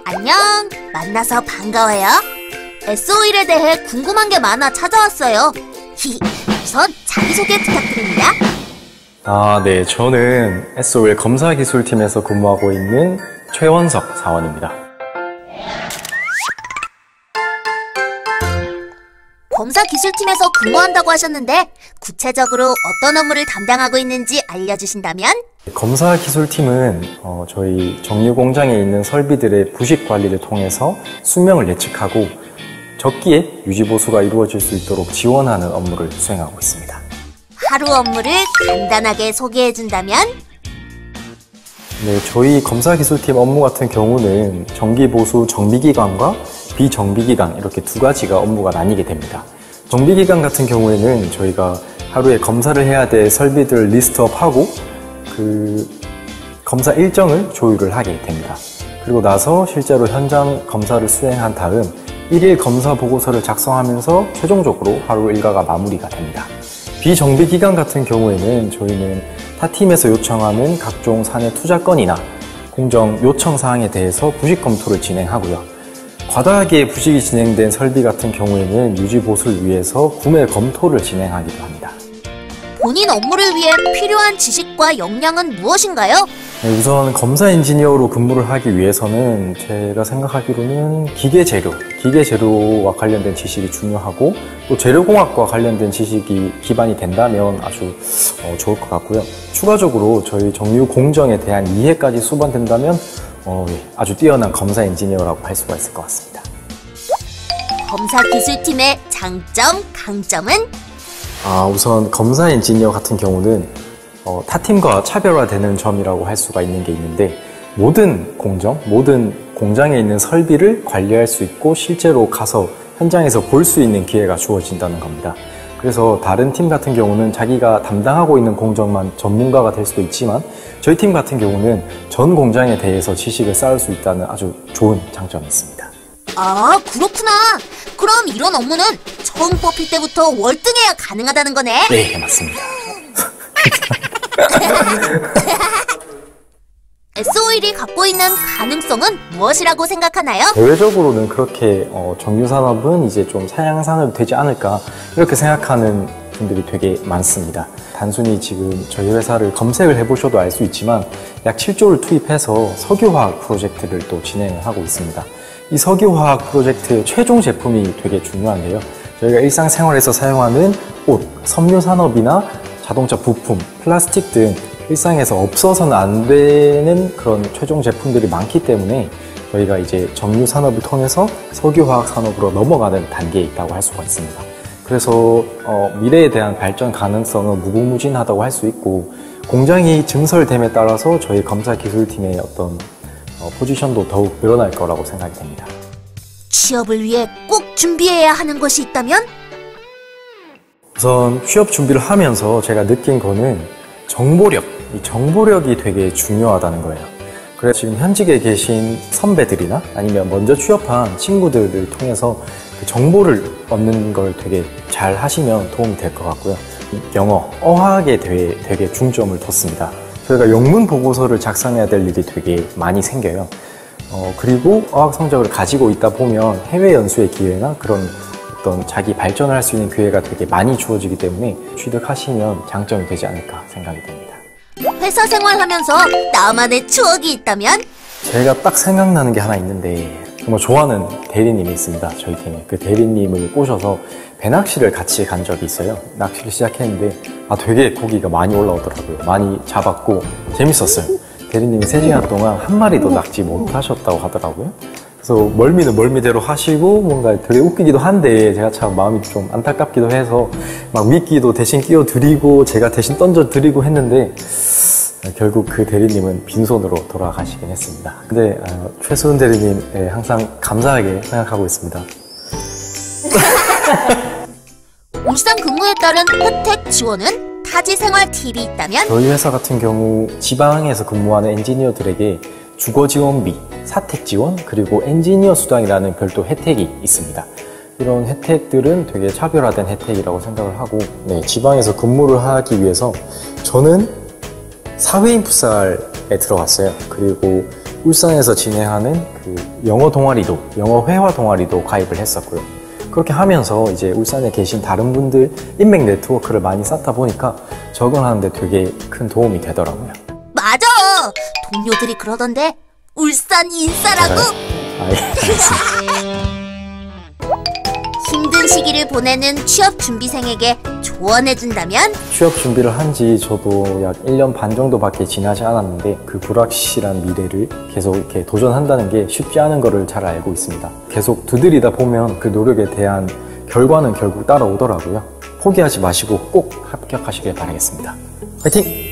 안녕, 만나서 반가워요. S-Oil에 대해 궁금한 게 많아 찾아왔어요. 우선 자기소개 부탁드립니다. 네, 저는 S-Oil 검사기술팀에서 근무하고 있는 최원석 사원입니다. 검사기술팀에서 근무한다고 하셨는데 구체적으로 어떤 업무를 담당하고 있는지 알려주신다면? 검사기술팀은 저희 정유공장에 있는 설비들의 부식 관리를 통해서 수명을 예측하고 적기에 유지보수가 이루어질 수 있도록 지원하는 업무를 수행하고 있습니다. 하루 업무를 간단하게 소개해준다면? 네, 저희 검사기술팀 업무 같은 경우는 정기보수 정비기간과 비정비기간 이렇게 두 가지가 업무가 나뉘게 됩니다. 정비기간 같은 경우에는 저희가 하루에 검사를 해야 될 설비들을 리스트업하고 그 검사 일정을 조율을 하게 됩니다. 그리고 나서 실제로 현장 검사를 수행한 다음 1일 검사 보고서를 작성하면서 최종적으로 하루 일과가 마무리가 됩니다. 비정비기간 같은 경우에는 저희는 타 팀에서 요청하는 각종 사내 투자건이나 공정 요청 사항에 대해서 부식 검토를 진행하고요. 과다하게 부식이 진행된 설비 같은 경우에는 유지 보수를 위해서 구매 검토를 진행하기도 합니다. 본인 업무를 위해 필요한 지식과 역량은 무엇인가요? 네, 우선 검사 엔지니어로 근무를 하기 위해서는 제가 생각하기로는 기계재료와 관련된 지식이 중요하고 또 재료공학과 관련된 지식이 기반이 된다면 아주 좋을 것 같고요. 추가적으로 저희 정유 공정에 대한 이해까지 수반된다면 아주 뛰어난 검사 엔지니어라고 할 수가 있을 것 같습니다. 검사기술팀의 장점, 강점은? 우선 검사 엔지니어 같은 경우는 타 팀과 차별화되는 점이라고 할 수가 있는 게 있는데 모든 공장에 있는 설비를 관리할 수 있고 실제로 가서 현장에서 볼 수 있는 기회가 주어진다는 겁니다. 그래서 다른 팀 같은 경우는 자기가 담당하고 있는 공정만 전문가가 될 수도 있지만 저희 팀 같은 경우는 전 공장에 대해서 지식을 쌓을 수 있다는 아주 좋은 장점이 있습니다. 그렇구나. 그럼 이런 업무는 처음 뽑힐 때부터 월등해야 가능하다는 거네? 네, 맞습니다. S-Oil이 갖고 있는 가능성은 무엇이라고 생각하나요? 대외적으로는 그렇게 정유산업은 이제 좀 사양산업이 되지 않을까 이렇게 생각하는 분들이 되게 많습니다. 단순히 지금 저희 회사를 검색을 해보셔도 알 수 있지만 약 7조를 투입해서 석유화학 프로젝트를 또 진행을 하고 있습니다. 이 석유화학 프로젝트의 최종 제품이 되게 중요한데요. 저희가 일상생활에서 사용하는 옷, 섬유산업이나 자동차 부품, 플라스틱 등 일상에서 없어서는 안 되는 그런 최종 제품들이 많기 때문에 저희가 이제 정유 산업을 통해서 석유화학 산업으로 넘어가는 단계에 있다고 할 수가 있습니다. 그래서 미래에 대한 발전 가능성은 무궁무진하다고 할 수 있고 공장이 증설됨에 따라서 저희 검사기술팀의 어떤 포지션도 더욱 늘어날 거라고 생각이 됩니다. 취업을 위해 꼭 준비해야 하는 것이 있다면? 우선 취업 준비를 하면서 제가 느낀 거는 이 정보력이 되게 중요하다는 거예요. 그래서 지금 현직에 계신 선배들이나 아니면 먼저 취업한 친구들을 통해서 그 정보를 얻는 걸 되게 잘 하시면 도움이 될 것 같고요. 영어, 어학에 되게 중점을 뒀습니다. 저희가 영문 보고서를 작성해야 될 일이 되게 많이 생겨요. 그리고 어학 성적을 가지고 있다 보면 해외 연수의 기회나 그런 어떤 자기 발전을 할 수 있는 기회가 되게 많이 주어지기 때문에 취득하시면 장점이 되지 않을까 생각이 됩니다. 회사 생활하면서 나만의 추억이 있다면? 제가 딱 생각나는 게 하나 있는데 정말 좋아하는 대리님이 있습니다. 저희 팀에. 그 대리님을 꼬셔서 배낚시를 같이 간 적이 있어요. 낚시를 시작했는데 되게 고기가 많이 올라오더라고요. 많이 잡았고 재밌었어요. 대리님이 3시간 동안 한 마리도 낚지 못하셨다고 하더라고요. 그래서 멀미는 멀미대로 하시고 뭔가 되게 웃기기도 한데 제가 참 마음이 좀 안타깝기도 해서 막 미끼도 대신 끼워드리고 제가 대신 던져드리고 했는데 결국 그 대리님은 빈손으로 돌아가시긴 했습니다. 근데 최수은 대리님 항상 감사하게 생각하고 있습니다. 울산 근무에 따른 혜택 지원은 타지 생활 팁이 있다면? 저희 회사 같은 경우 지방에서 근무하는 엔지니어들에게 주거 지원비, 사택 지원, 그리고 엔지니어 수당이라는 별도 혜택이 있습니다. 이런 혜택들은 되게 차별화된 혜택이라고 생각을 하고 지방에서 근무를 하기 위해서 저는 사회인 풋살에 들어갔어요. 그리고 울산에서 진행하는 그 영어 동아리도, 영어 회화 동아리도 가입을 했었고요. 그렇게 하면서 이제 울산에 계신 다른 분들 인맥 네트워크를 많이 쌓다 보니까 적응하는데 되게 큰 도움이 되더라고요. 맞아! 동료들이 그러던데 울산 인싸라고! 예, 알겠습니다. 힘든 시기를 보내는 취업 준비생에게 조언해준다면? 취업 준비를 한 지 저도 약 1년 반 정도밖에 지나지 않았는데 그 불확실한 미래를 계속 이렇게 도전한다는 게 쉽지 않은 거를 잘 알고 있습니다. 계속 두드리다 보면 그 노력에 대한 결과는 결국 따라오더라고요. 포기하지 마시고 꼭 합격하시길 바라겠습니다. 화이팅!